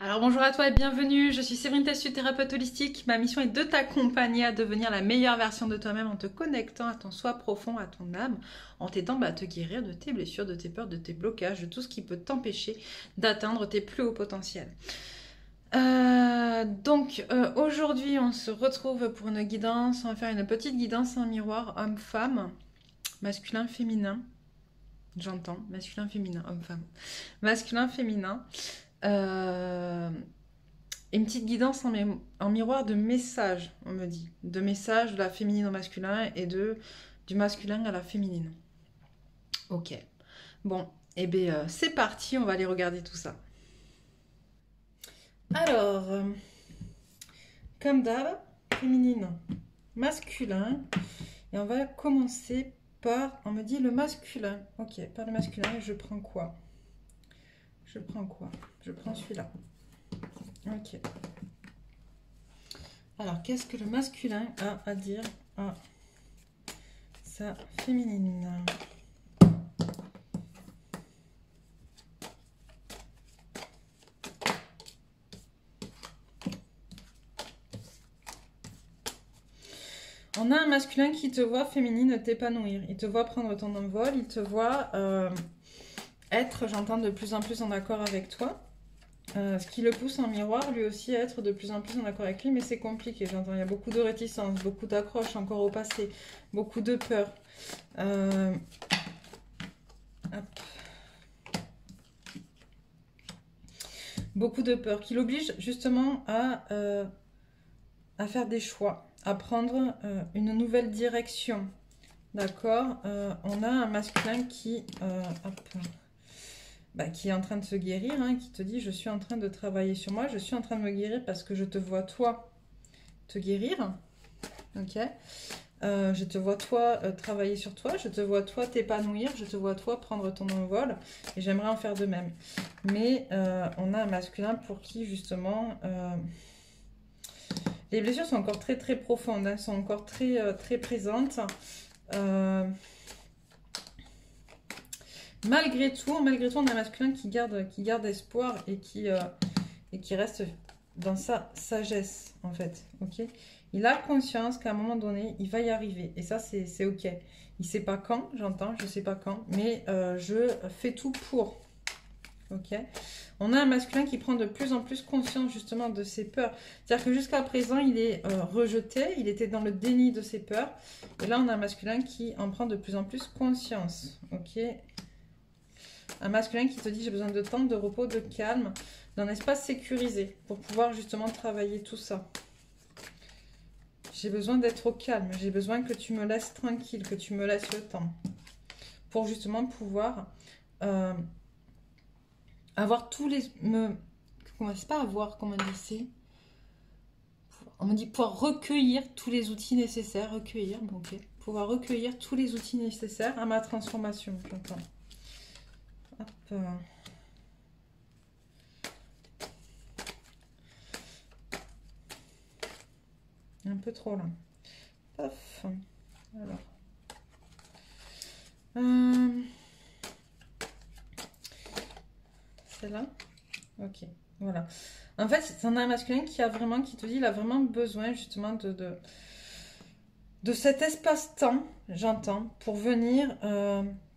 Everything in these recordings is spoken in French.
Alors bonjour à toi et bienvenue, je suis Séverine Tessu, thérapeute holistique. Ma mission est de t'accompagner à devenir la meilleure version de toi-même en te connectant à ton soi profond, à ton âme, en t'aidant à te guérir de tes blessures, de tes peurs, de tes blocages, de tout ce qui peut t'empêcher d'atteindre tes plus hauts potentiels. Aujourd'hui on se retrouve pour une guidance, on va faire une petite guidance en miroir homme-femme, masculin-féminin. J'entends, masculin-féminin, homme-femme. Masculin-féminin. Une petite guidance en miroir de messages, on me dit. De messages de la féminine au masculin et du masculin à la féminine. Ok. Bon, et bien c'est parti, on va aller regarder tout ça. Alors, comme d'hab, féminine, masculin. Et on va commencer par, on me dit le masculin. Ok, par le masculin, je prends quoi? Je prends quoi? Je prends celui-là. Ok. Alors, qu'est-ce que le masculin a à dire à sa féminine? On a un masculin qui te voit féminine t'épanouir. Il te voit prendre ton envol. Il te voit être, j'entends, de plus en plus en accord avec toi. Ce qui le pousse en miroir, lui aussi, à être de plus en plus en accord avec lui. Mais c'est compliqué, j'entends. Il y a beaucoup de réticence, beaucoup d'accroche encore au passé, beaucoup de peur. Beaucoup de peur qui l'oblige justement à faire des choix, à prendre une nouvelle direction. D'accord. On a un masculin qui est en train de se guérir, hein, qui te dit je suis en train de travailler sur moi, je suis en train de me guérir parce que je te vois toi te guérir. Ok. Je te vois toi travailler sur toi, je te vois toi t'épanouir, je te vois toi prendre ton envol et j'aimerais en faire de même. Mais on a un masculin pour qui justement les blessures sont encore très très profondes, hein, sont encore très, très présentes. Malgré tout, on a un masculin qui garde espoir et qui reste dans sa sagesse, en fait. Ok. Il a conscience qu'à un moment donné, il va y arriver. Et ça, c'est ok. Il ne sait pas quand, j'entends, je ne sais pas quand, mais je fais tout pour. Ok. On a un masculin qui prend de plus en plus conscience justement de ses peurs. C'est-à-dire que jusqu'à présent, il est rejeté, il était dans le déni de ses peurs. Et là, on a un masculin qui en prend de plus en plus conscience. Ok. Un masculin qui te dit j'ai besoin de temps, de repos, de calme, d'un espace sécurisé pour pouvoir justement travailler tout ça. J'ai besoin d'être au calme, j'ai besoin que tu me laisses tranquille, que tu me laisses le temps. Pour justement pouvoir avoir tous les... C'est pas avoir, comment on dit c'est. On me dit pouvoir recueillir tous les outils nécessaires, recueillir, bon ok. Pouvoir recueillir tous les outils nécessaires à ma transformation, j'entends. Hop. Un peu trop là. Paf. Alors. C'est là. Ok. Voilà. En fait, c'est un masculin qui te dit, il a vraiment besoin justement de cet espace-temps, j'entends, pour venir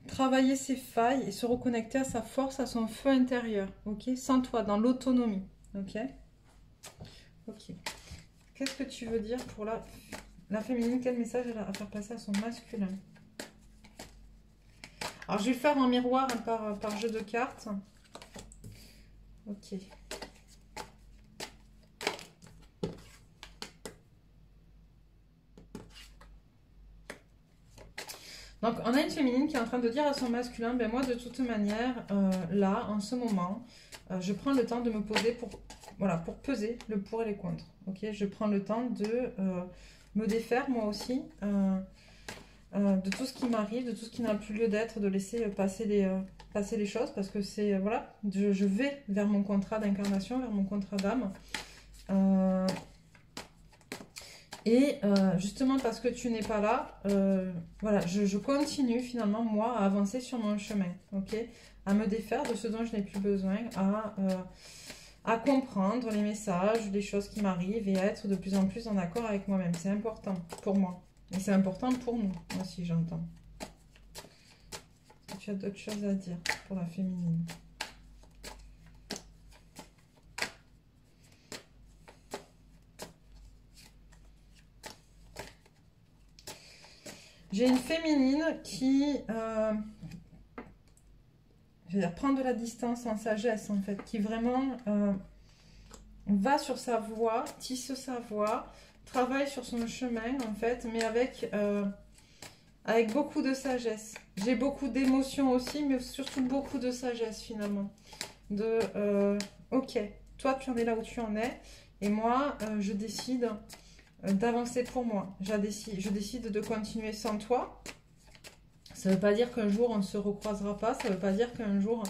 travailler ses failles et se reconnecter à sa force, à son feu intérieur, ok, sans toi, dans l'autonomie, ok. Ok. Qu'est-ce que tu veux dire pour la féminine? Quel message elle a à faire passer à son masculin? Alors, je vais le faire en miroir hein, par jeu de cartes. Ok. Donc, on a une féminine qui est en train de dire à son masculin, ben moi, de toute manière, là, en ce moment, je prends le temps de me poser pour peser le pour et les contre. Ok, je prends le temps de me défaire, moi aussi, de tout ce qui m'arrive, de tout ce qui n'a plus lieu d'être, de laisser passer les choses, parce que c'est, voilà, je vais vers mon contrat d'incarnation, vers mon contrat d'âme. Et justement parce que tu n'es pas là, voilà, je continue finalement moi à avancer sur mon chemin, ok, à me défaire de ce dont je n'ai plus besoin, à comprendre les messages, les choses qui m'arrivent et à être de plus en plus en accord avec moi-même. C'est important pour moi. Et c'est important pour nous aussi, j'entends. Est-ce que tu as d'autres choses à dire pour la féminine? J'ai une féminine qui, je veux dire, prend de la distance en sagesse, en fait, qui vraiment va sur sa voie, tisse sa voie, travaille sur son chemin, en fait, mais avec beaucoup de sagesse. J'ai beaucoup d'émotions aussi, mais surtout beaucoup de sagesse, finalement. Ok, toi, tu en es là où tu en es, et moi, je décide d'avancer pour moi. Je décide de continuer sans toi. Ça ne veut pas dire qu'un jour on ne se recroisera pas. Ça ne veut pas dire qu'un jour...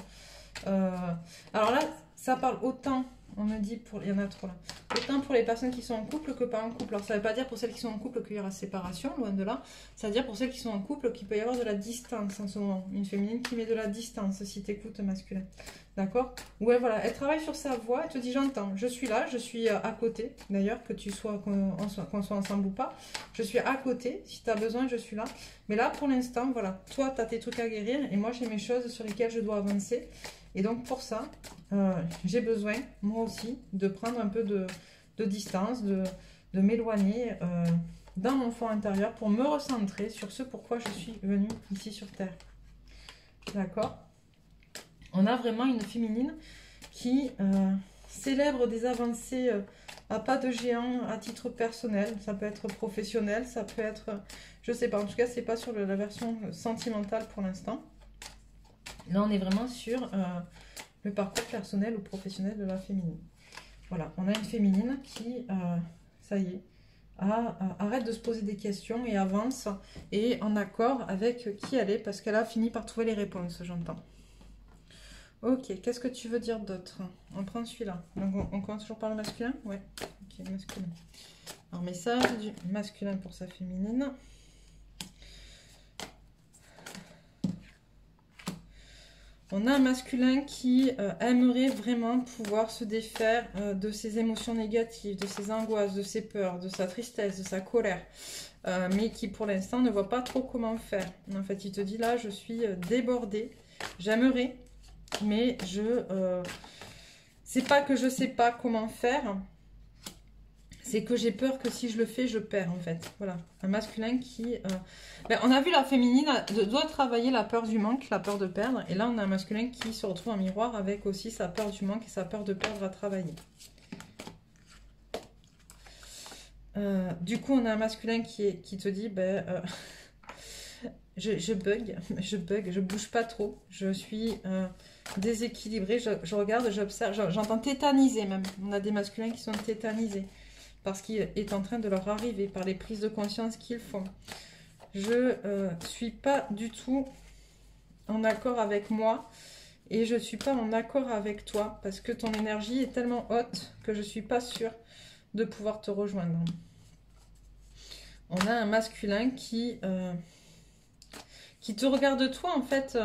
Alors là, ça parle autant, on me dit, il y en a trop là, autant pour les personnes qui sont en couple que pas en couple. Alors ça ne veut pas dire pour celles qui sont en couple qu'il y aura séparation, loin de là. Ça veut dire pour celles qui sont en couple qu'il peut y avoir de la distance en ce moment. Une féminine qui met de la distance si tu écoutes masculin. D'accord? Ouais, voilà, elle travaille sur sa voix, elle te dit j'entends, je suis là, je suis à côté, d'ailleurs, qu'on soit ensemble ou pas, je suis à côté, si tu as besoin, je suis là. Mais là, pour l'instant, voilà, toi, tu as tes trucs à guérir et moi, j'ai mes choses sur lesquelles je dois avancer. Et donc, pour ça, j'ai besoin, moi aussi, de prendre un peu de distance, de m'éloigner dans mon fond intérieur pour me recentrer sur ce pourquoi je suis venue ici sur Terre. D'accord? On a vraiment une féminine qui célèbre des avancées à pas de géant à titre personnel. Ça peut être professionnel, ça peut être... Je sais pas, en tout cas, c'est pas sur la version sentimentale pour l'instant. Là, on est vraiment sur le parcours personnel ou professionnel de la féminine. Voilà, on a une féminine qui, ça y est, arrête de se poser des questions et avance et en accord avec qui elle est parce qu'elle a fini par trouver les réponses, j'entends. Ok, qu'est-ce que tu veux dire d'autre? On prend celui-là. Donc on commence toujours par le masculin? Ouais, ok, masculin. Alors, message du masculin pour sa féminine. On a un masculin qui aimerait vraiment pouvoir se défaire de ses émotions négatives, de ses angoisses, de ses peurs, de sa tristesse, de sa colère. Mais qui pour l'instant ne voit pas trop comment faire. En fait, il te dit là, je suis débordée. J'aimerais... Mais c'est pas que je sais pas comment faire, c'est que j'ai peur que si je le fais, je perds en fait. Voilà, un masculin qui... on a vu la féminine doit travailler la peur du manque, la peur de perdre. Et là, on a un masculin qui se retrouve en miroir avec aussi sa peur du manque et sa peur de perdre à travailler. Du coup, on a un masculin qui te dit... je bug, je bouge pas trop, je suis déséquilibrée, je regarde, j'observe, j'entends tétaniser même. On a des masculins qui sont tétanisés parce qu'il est en train de leur arriver par les prises de conscience qu'ils font. Je suis pas du tout en accord avec moi et je suis pas en accord avec toi parce que ton énergie est tellement haute que je suis pas sûre de pouvoir te rejoindre. On a un masculin qui te regarde toi en fait,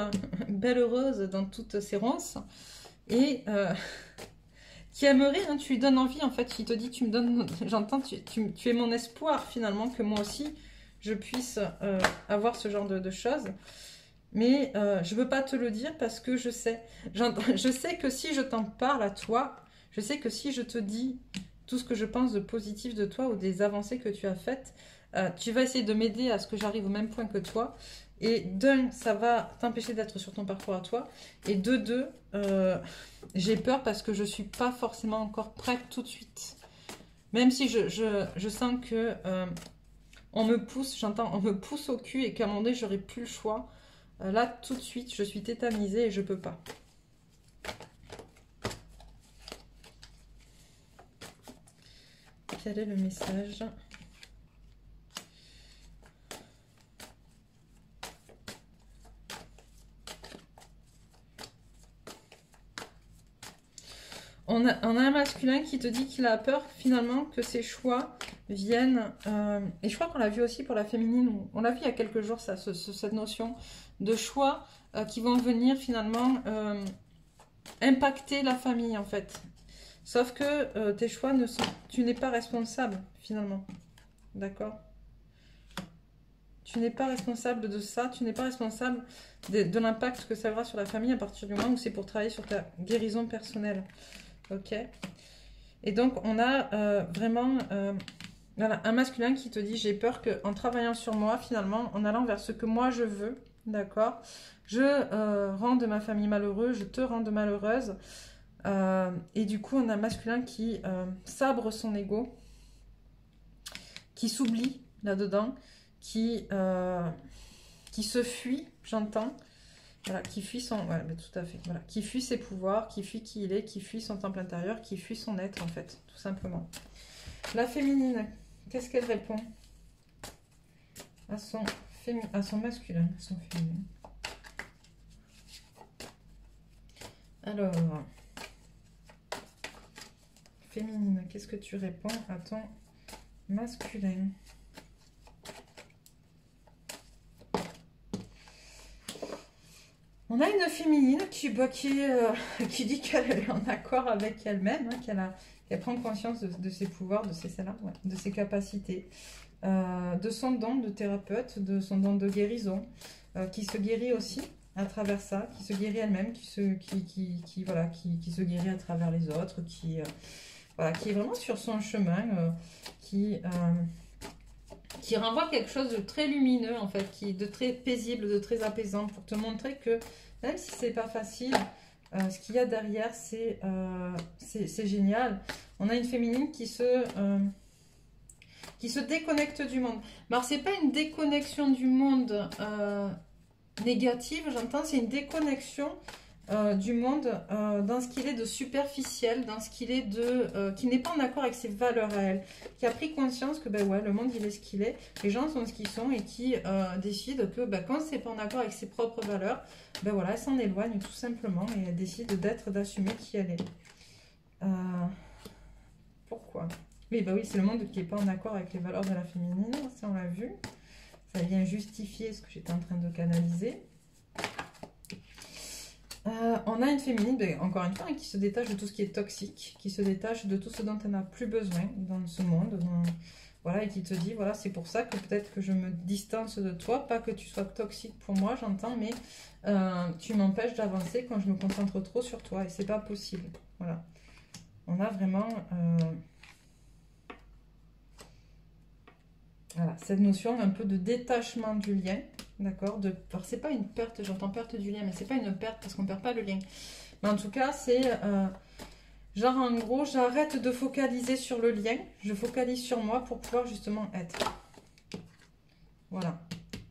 belle heureuse dans toutes ses ronces, et qui aimerait, hein, tu lui donnes envie en fait, qui te dit, tu me donnes, j'entends, tu es mon espoir finalement, que moi aussi je puisse avoir ce genre de choses, mais je veux pas te le dire parce que je sais que si je t'en parle à toi, je sais que si je te dis tout ce que je pense de positif de toi ou des avancées que tu as faites, tu vas essayer de m'aider à ce que j'arrive au même point que toi. Et d'un, ça va t'empêcher d'être sur ton parcours à toi. Et de deux, j'ai peur parce que je ne suis pas forcément encore prête tout de suite. Même si je sens que on me pousse, on me pousse au cul et qu'à un moment donné, j'aurai plus le choix. Là, tout de suite, je suis tétanisée et je ne peux pas. Quel est le message ? On a un masculin qui te dit qu'il a peur finalement que ses choix viennent... et je crois qu'on l'a vu aussi pour la féminine. On l'a vu il y a quelques jours, ça, cette notion de choix qui vont venir finalement impacter la famille en fait. Sauf que tes choix ne sont... Tu n'es pas responsable, finalement. D'accord? Tu n'es pas responsable de ça. Tu n'es pas responsable de l'impact que ça aura sur la famille à partir du moment où c'est pour travailler sur ta guérison personnelle. Ok? Et donc, on a vraiment voilà, un masculin qui te dit, j'ai peur qu'en travaillant sur moi, finalement, en allant vers ce que moi je veux, d'accord, je rende ma famille malheureuse, je te rende malheureuse. Et du coup, on a un masculin qui sabre son ego, qui s'oublie là-dedans, qui se fuit, j'entends. Voilà, qui fuit son... Ouais, mais tout à fait. Voilà, qui fuit ses pouvoirs, qui fuit qui il est, qui fuit son temple intérieur, qui fuit son être, en fait, tout simplement. La féminine, qu'est-ce qu'elle répond à son masculin, à son féminin? Alors, féminine, qu'est-ce que tu réponds à ton masculin? On a une féminine qui dit qu'elle est en accord avec elle-même, hein, qu'elle prend conscience de ses pouvoirs, de ses capacités, de son don de thérapeute, de son don de guérison, qui se guérit aussi à travers ça, qui se guérit elle-même, qui se guérit à travers les autres, qui est vraiment sur son chemin, qui renvoie quelque chose de très lumineux, en fait, de très paisible, de très apaisant, pour te montrer que même si c'est pas facile, ce qu'il y a derrière, c'est génial. On a une féminine qui se déconnecte du monde. Mais alors, c'est pas une déconnexion du monde négative, j'entends, c'est une déconnexion du monde dans ce qu'il est de superficiel, dans ce qu'il est qui n'est pas en accord avec ses valeurs à elle, qui a pris conscience que ben ouais, le monde il est ce qu'il est, les gens sont ce qu'ils sont et qui décide que ben, quand c'est pas en accord avec ses propres valeurs, ben voilà, elle s'en éloigne tout simplement et elle décide d'assumer qui elle est. Pourquoi? Oui, bah oui, c'est le monde qui n'est pas en accord avec les valeurs de la féminine, ça on l'a vu. Ça vient justifier ce que j'étais en train de canaliser. On a une féminine, ben, encore une fois, qui se détache de tout ce qui est toxique, qui se détache de tout ce dont elle n'a plus besoin dans ce monde, voilà, et qui te dit, voilà, c'est pour ça que peut-être que je me distance de toi, pas que tu sois toxique pour moi, j'entends, mais tu m'empêches d'avancer quand je me concentre trop sur toi, et c'est pas possible, voilà. On a vraiment voilà, cette notion un peu de détachement du lien. D'accord. Alors, c'est pas une perte, j'entends perte du lien, mais c'est pas une perte parce qu'on perd pas le lien. Mais en tout cas, c'est genre en gros, j'arrête de focaliser sur le lien, je focalise sur moi pour pouvoir justement être. Voilà.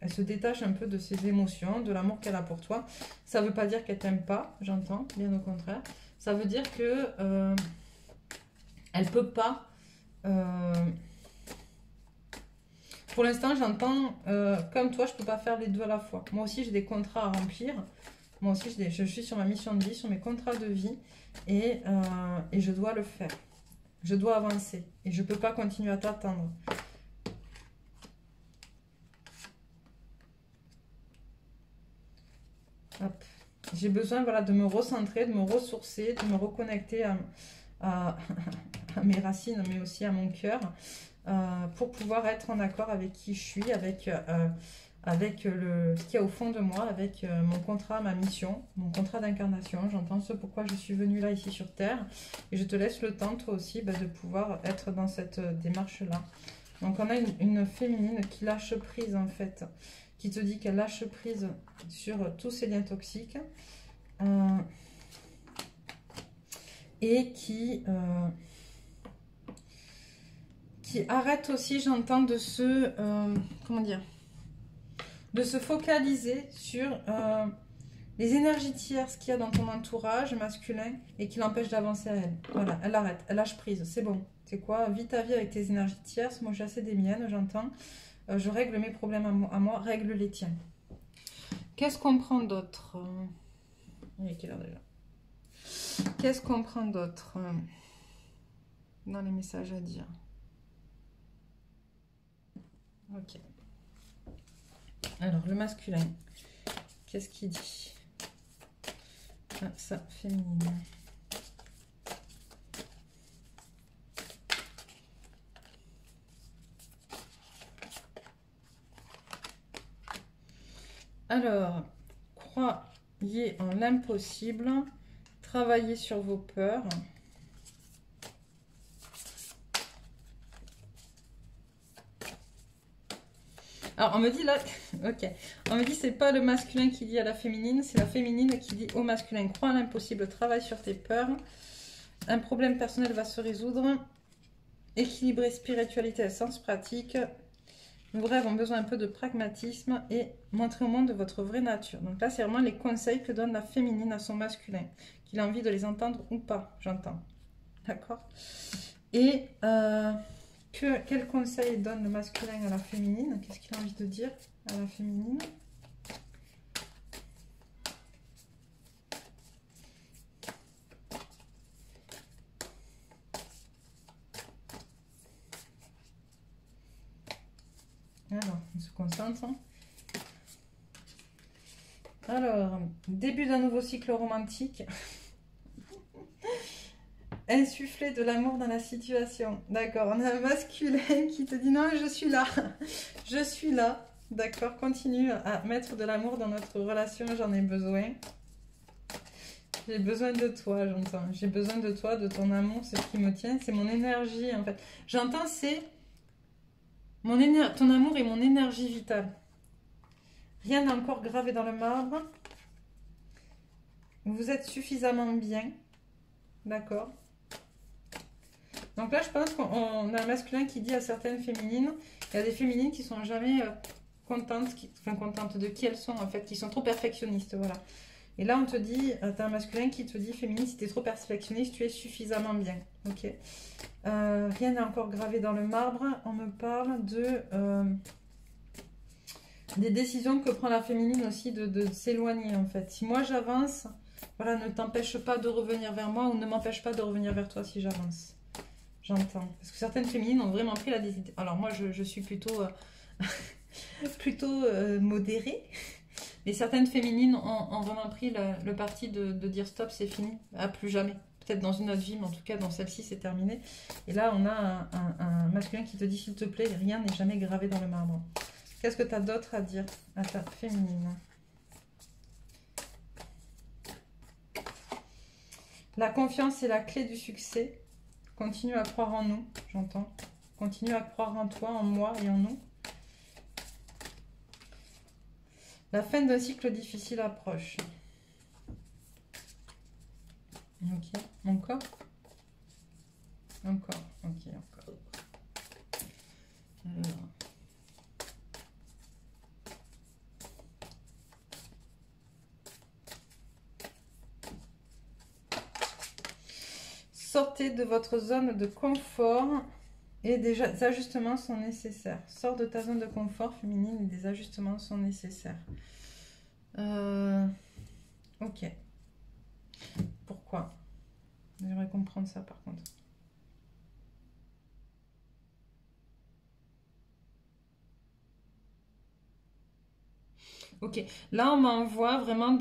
Elle se détache un peu de ses émotions, de l'amour qu'elle a pour toi. Ça veut pas dire qu'elle t'aime pas, j'entends, bien au contraire. Ça veut dire que elle peut pas. Pour l'instant, j'entends, comme toi, je ne peux pas faire les deux à la fois. Moi aussi, j'ai des contrats à remplir. Moi aussi, je suis sur ma mission de vie, sur mes contrats de vie. Et je dois le faire. Je dois avancer. Et je ne peux pas continuer à t'attendre. J'ai besoin voilà, de me recentrer, de me ressourcer, de me reconnecter à mes racines, mais aussi à mon cœur. Pour pouvoir être en accord avec qui je suis, avec ce qu'il y a au fond de moi, avec mon contrat, ma mission, mon contrat d'incarnation. J'entends ce pourquoi je suis venue là, ici sur Terre. Et je te laisse le temps, toi aussi, de pouvoir être dans cette démarche-là. Donc, on a une féminine qui lâche prise, en fait, qui te dit qu'elle lâche prise sur tous ces liens toxiques. Et qui arrête aussi, j'entends, de se focaliser sur les énergies tierces qu'il y a dans ton entourage masculin et qui l'empêche d'avancer à elle. Voilà, elle arrête, elle lâche prise, c'est bon. C'est quoi? Vis ta vie avec tes énergies tierces, moi j'ai assez des miennes, j'entends. Je règle mes problèmes à moi, règle les tiens. Qu'est-ce qu'on prend d'autre? Il est quelle heure déjà? Qu'est-ce qu'on prend d'autre dans les messages à dire? Ok. Alors, le masculin, qu'est-ce qu'il dit? Ah, ça, féminine. Alors, croyez en l'impossible. Travaillez sur vos peurs. Alors, on me dit là, ok, on me dit c'est pas le masculin qui dit à la féminine, c'est la féminine qui dit au masculin. Crois en l'impossible, travaille sur tes peurs. Un problème personnel va se résoudre. Équilibrer spiritualité et sens pratique. Vos rêves ont besoin un peu de pragmatisme et montrer au monde votre vraie nature. Donc là, c'est vraiment les conseils que donne la féminine à son masculin. Qu'il a envie de les entendre ou pas, j'entends. D'accord? Et quel conseil donne le masculin à la féminine? Qu'est-ce qu'il a envie de dire à la féminine? Alors, on se concentre. Alors, début d'un nouveau cycle romantique. Insuffler de l'amour dans la situation. D'accord, on a un masculin qui te dit non, je suis là. Je suis là. D'accord, continue à mettre de l'amour dans notre relation, j'en ai besoin. J'ai besoin de toi, j'entends. J'ai besoin de toi, de ton amour, c'est ce qui me tient. C'est mon énergie, en fait. J'entends, c'est ton amour est mon énergie vitale. Rien n'est encore gravé dans le marbre. Vous êtes suffisamment bien. D'accord. Donc là, je pense qu'on a un masculin qui dit à certaines féminines, il y a des féminines qui sont jamais contentes, contentes de qui elles sont, en fait, qui sont trop perfectionnistes, voilà. Et là, on te dit, tu as un masculin qui te dit, féminine, si tu es trop perfectionniste, tu es suffisamment bien, ok. Rien n'est encore gravé dans le marbre. On me parle de des décisions que prend la féminine aussi de s'éloigner, en fait. Si moi, j'avance, voilà, ne t'empêche pas de revenir vers moi ou ne m'empêche pas de revenir vers toi si j'avance. J'entends. Parce que certaines féminines ont vraiment pris la décision. Alors moi, je suis plutôt, plutôt modérée. Mais certaines féminines ont vraiment pris le parti de dire stop, c'est fini, à plus jamais. Peut-être dans une autre vie, mais en tout cas dans celle-ci, c'est terminé. Et là, on a un masculin qui te dit, s'il te plaît, rien n'est jamais gravé dans le marbre. Qu'est-ce que tu as d'autre à dire à ta féminine? La confiance est la clé du succès. Continue à croire en nous, j'entends. Continue à croire en toi, en moi et en nous. La fin d'un cycle difficile approche. Ok, encore. Encore, ok, encore. Alors. Sortez de votre zone de confort et des ajustements sont nécessaires. Sors de ta zone de confort féminine et des ajustements sont nécessaires. Ok. Pourquoi? J'aimerais comprendre ça par contre. Ok. Là, on m'envoie vraiment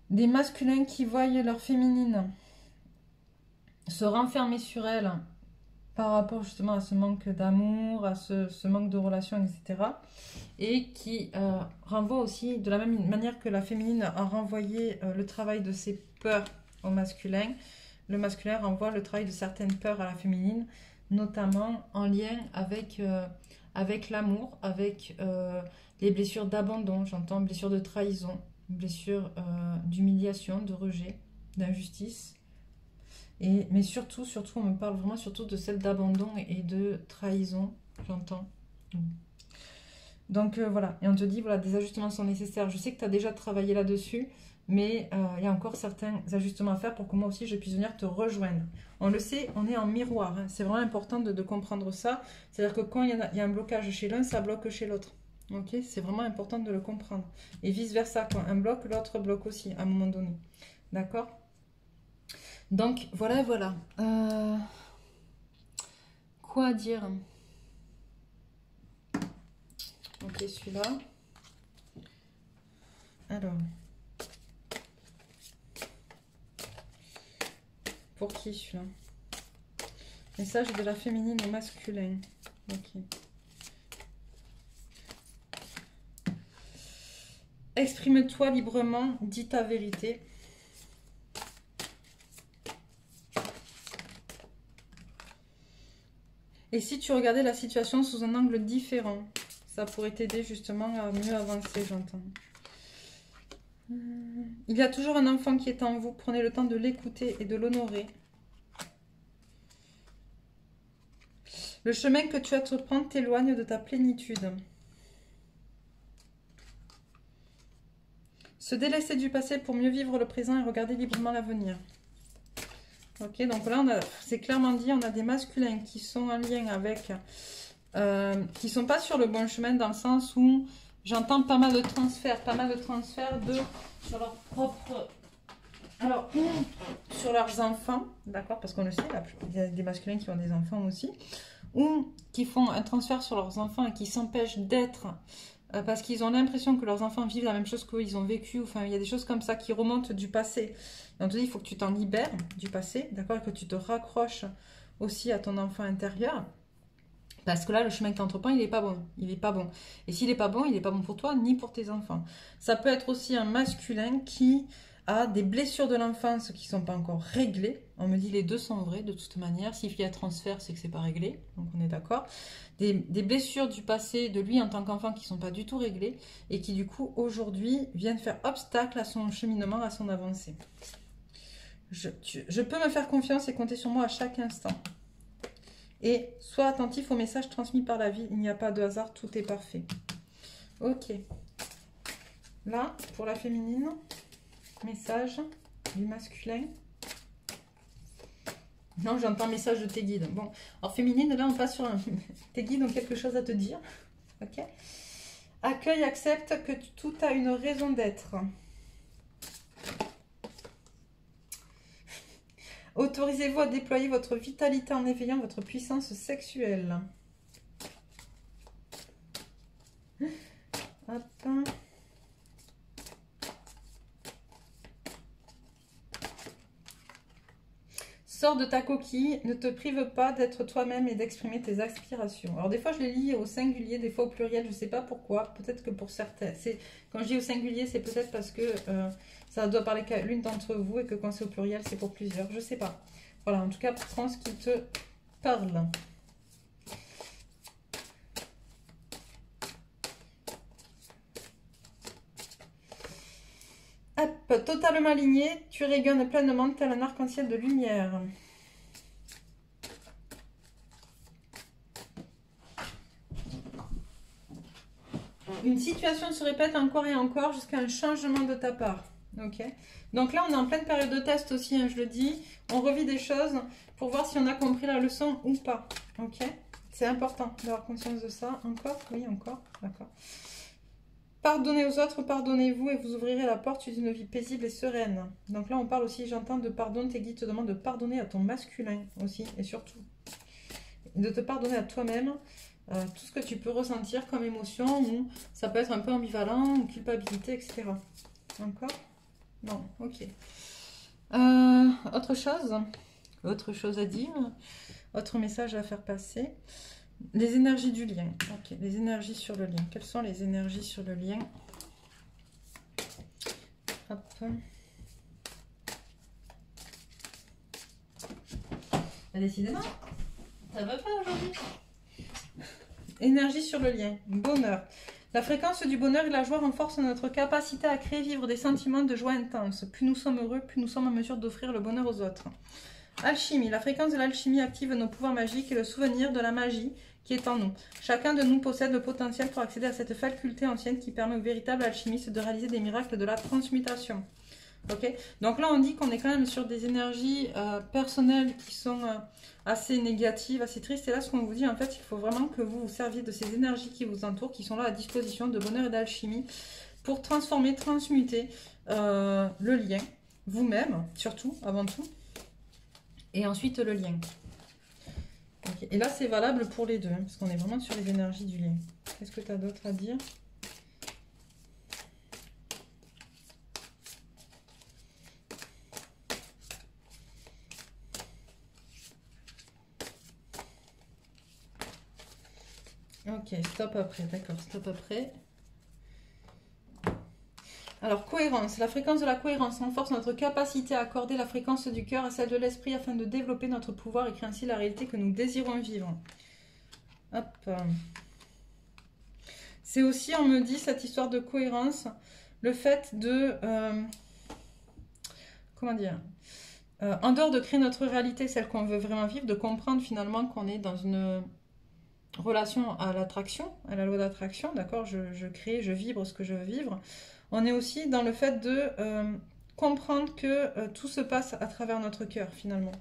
des masculins qui voient leur féminine se renfermer sur elle par rapport justement à ce manque d'amour, à ce manque de relation, etc. Et qui renvoie aussi, de la même manière que la féminine a renvoyé le travail de ses peurs au masculin, le masculin renvoie le travail de certaines peurs à la féminine, notamment en lien avec, avec l'amour, avec les blessures d'abandon, j'entends blessures de trahison, blessures d'humiliation, de rejet, d'injustice. Mais surtout, on me parle vraiment surtout de celle d'abandon et de trahison, j'entends. Donc voilà, et on te dit, voilà, des ajustements sont nécessaires. Je sais que tu as déjà travaillé là-dessus, mais il y a encore certains ajustements à faire pour que moi aussi je puisse venir te rejoindre. On le sait, on est en miroir, hein. C'est vraiment important de comprendre ça. C'est-à-dire que quand il y a un blocage chez l'un, ça bloque chez l'autre. Ok, c'est vraiment important de le comprendre. Et vice-versa, quand un bloque, l'autre bloque aussi, à un moment donné. D'accord ? Donc, voilà, voilà. Quoi dire? Ok, celui-là. Alors. Pour qui, celui-là? Message de la féminine au masculin. Ok. exprime-toi librement, dis ta vérité. Et si tu regardais la situation sous un angle différent, ça pourrait t'aider justement à mieux avancer, j'entends. Il y a toujours un enfant qui est en vous. Prenez le temps de l'écouter et de l'honorer. Le chemin que tu entreprends t'éloigne de ta plénitude. Se délaisser du passé pour mieux vivre le présent et regarder librement l'avenir. Ok, donc là, c'est clairement dit, on a des masculins qui sont en lien avec... qui sont pas sur le bon chemin dans le sens où j'entends pas mal de transferts sur leur propre... Alors, ou sur leurs enfants, d'accord, parce qu'on le sait, il y a des masculins qui ont des enfants aussi, ou qui font un transfert sur leurs enfants et qui s'empêchent d'être, parce qu'ils ont l'impression que leurs enfants vivent la même chose qu'ils ont vécu, enfin, il y a des choses comme ça qui remontent du passé. Et on te dit, il faut que tu t'en libères du passé, d'accord, et que tu te raccroches aussi à ton enfant intérieur. Parce que là, le chemin que tu entreprends, il n'est pas bon. Il n'est pas bon. Et s'il n'est pas bon, il n'est pas bon pour toi, ni pour tes enfants. Ça peut être aussi un masculin qui a des blessures de l'enfance qui ne sont pas encore réglées. On me dit les deux sont vrais de toute manière. S'il y a transfert, c'est que ce n'est pas réglé. Donc on est d'accord. Des blessures du passé de lui en tant qu'enfant qui ne sont pas du tout réglées. Et qui du coup, aujourd'hui, viennent faire obstacle à son cheminement, à son avancée. Je peux me faire confiance et compter sur moi à chaque instant. Et sois attentif aux messages transmis par la vie. Il n'y a pas de hasard, tout est parfait. Ok. Là, pour la féminine, message du masculin. Non, j'entends message de tes guides. Bon, alors féminine, là, on passe sur tes guides ont quelque chose à te dire. Ok. Accueille, accepte que tout a une raison d'être. Autorisez-vous à déployer votre vitalité en éveillant votre puissance sexuelle. Hop. Sors de ta coquille, ne te prive pas d'être toi-même et d'exprimer tes aspirations. Alors des fois je les lis au singulier, des fois au pluriel, je ne sais pas pourquoi. Peut-être que pour certains, quand je dis au singulier, c'est peut-être parce que ça doit parler qu'à l'une d'entre vous et que quand c'est au pluriel, c'est pour plusieurs. Je ne sais pas. Voilà, en tout cas, prends ce qui te parle. Hop, totalement aligné, tu rayonnes pleinement tel un arc-en-ciel de lumière. Une situation se répète encore et encore jusqu'à un changement de ta part. Ok. Donc là, on est en pleine période de test aussi, hein, je le dis. On revit des choses pour voir si on a compris la leçon ou pas. Ok. C'est important d'avoir conscience de ça. Encore? Oui, encore. D'accord. Pardonnez aux autres, pardonnez-vous et vous ouvrirez la porte d'une vie paisible et sereine. Donc là, on parle aussi, j'entends, de pardon. Tes guides te demandent de pardonner à ton masculin aussi et surtout. De te pardonner à toi-même. Tout ce que tu peux ressentir comme émotion, ou ça peut être un peu ambivalent, ou culpabilité, etc. Encore? Non, ok. Autre chose à dire, autre message à faire passer. Les énergies du lien. Ok, les énergies sur le lien. Quelles sont les énergies sur le lien? Hop. Décidément, ça va pas aujourd'hui. Énergie sur le lien, bonheur. La fréquence du bonheur et de la joie renforce notre capacité à créer vivre des sentiments de joie intense. Plus nous sommes heureux, plus nous sommes en mesure d'offrir le bonheur aux autres. Alchimie. La fréquence de l'alchimie active nos pouvoirs magiques et le souvenir de la magie qui est en nous. Chacun de nous possède le potentiel pour accéder à cette faculté ancienne qui permet aux véritables alchimistes de réaliser des miracles de la transmutation. Ok, donc là on dit qu'on est quand même sur des énergies personnelles qui sont assez négatives, assez tristes. Et là ce qu'on vous dit en fait, il faut vraiment que vous vous serviez de ces énergies qui vous entourent, qui sont là à disposition de bonheur et d'alchimie pour transformer, transmuter le lien, vous-même surtout, avant tout, et ensuite le lien. Okay. Et là c'est valable pour les deux, hein, parce qu'on est vraiment sur les énergies du lien. Qu'est-ce que tu as d'autre à dire ? Ok, stop après, d'accord, stop après. Alors, cohérence. La fréquence de la cohérence renforce notre capacité à accorder la fréquence du cœur à celle de l'esprit afin de développer notre pouvoir et créer ainsi la réalité que nous désirons vivre. Hop. C'est aussi, on me dit, cette histoire de cohérence, le fait de... comment dire, en dehors de créer notre réalité, celle qu'on veut vraiment vivre, de comprendre finalement qu'on est dans une relation à l'attraction, à la loi d'attraction, d'accord, je crée, je vibre ce que je veux vivre. On est aussi dans le fait de comprendre que tout se passe à travers notre cœur finalement.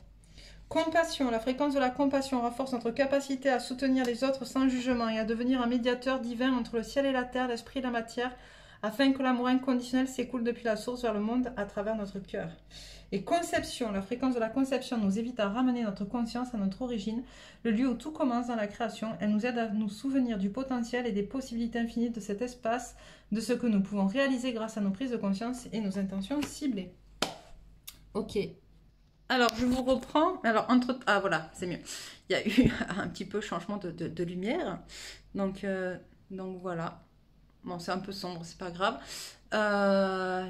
Compassion, la fréquence de la compassion renforce notre capacité à soutenir les autres sans jugement et à devenir un médiateur divin entre le ciel et la terre, l'esprit et la matière, afin que l'amour inconditionnel s'écoule depuis la source vers le monde à travers notre cœur. Et conception, la fréquence de la conception nous évite à ramener notre conscience à notre origine, le lieu où tout commence dans la création. Elle nous aide à nous souvenir du potentiel et des possibilités infinies de cet espace, de ce que nous pouvons réaliser grâce à nos prises de conscience et nos intentions ciblées. Ok. Alors, je vous reprends. Alors, ah, voilà, c'est mieux. Il y a eu un petit peu changement de lumière. Donc voilà. Bon, c'est un peu sombre, c'est pas grave.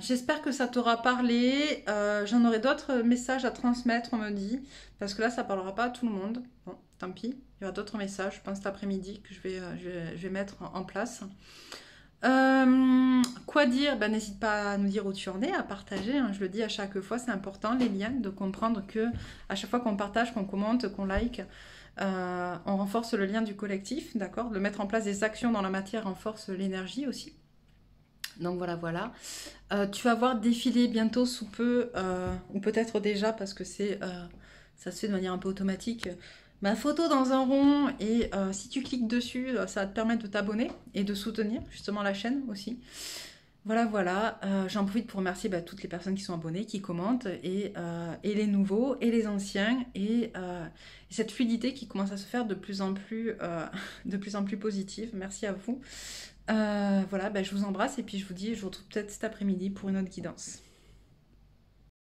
J'espère que ça t'aura parlé. J'en aurai d'autres messages à transmettre, on me dit. Parce que là, ça parlera pas à tout le monde. Bon, tant pis. Il y aura d'autres messages, je pense, cet après-midi que je vais mettre en place. Quoi dire? Ben, n'hésite pas à nous dire où tu en es, à partager. Hein. Je le dis à chaque fois, c'est important, les liens, de comprendre que à chaque fois qu'on partage, qu'on commente, qu'on like, on renforce le lien du collectif, d'accord? De mettre en place des actions dans la matière renforce l'énergie aussi. Donc voilà. Tu vas voir défiler bientôt sous peu, ou peut-être déjà parce que ça se fait de manière un peu automatique. Ma photo dans un rond et si tu cliques dessus, ça va te permettre de t'abonner et de soutenir justement la chaîne aussi. Voilà. J'en profite pour remercier toutes les personnes qui sont abonnées, qui commentent et les nouveaux et les anciens et cette fluidité qui commence à se faire de plus en plus positive. Merci à vous. Voilà, je vous embrasse et puis je vous retrouve peut-être cet après-midi pour une autre guidance.